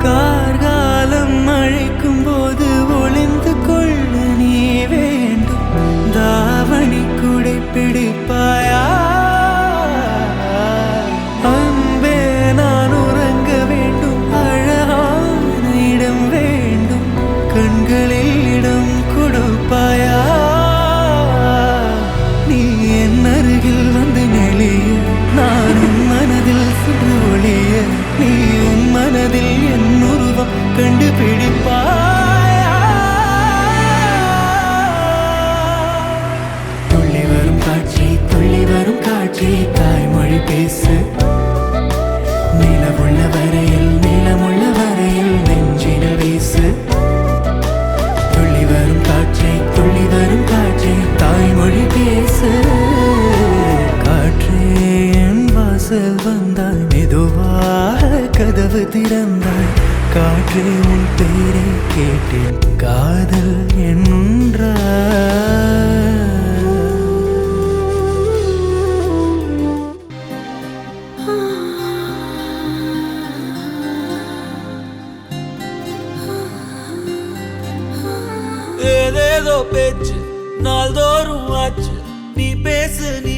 கார்காலம் அழைக்கும் போது ஒளிந்து கொள்ள நீ வேண்டும். தாவணி குடை பிடிப்பாயா? அன்பே நான் உறங்க வேண்டும். அழகான இடம் வேண்டும். கண்களில் இடம் கொடுப்பாயா? நீ என் அருகில் வந்து நெளிய நான் உன் மனதில் சுடு ஒளிய. நீ உன் மனதில் என் உருவம் கண்டுபிடிப்பாயா? துள்ளி வரும் காட்சி துள்ளி வரும் காட்சி தாய்மொழி பேசு. நிலமுள்ள வரையில் நிலமுள்ள வரையில் நெஞ்சினில் வீசு. துள்ளி வரும் காட்சி துள்ளி வரும் காட்சி தாய்மொழி பேசு. காற்றே என் வாசல் வந்தாய், மெதுவாக கதவு திறந்தாய். காற்றே உன் பேரை கேட்டேன், காதல் என்றாய். ஏதேதோ பேச்சு நாள்தோறும் ஆச்சு. நீ பேசு நீ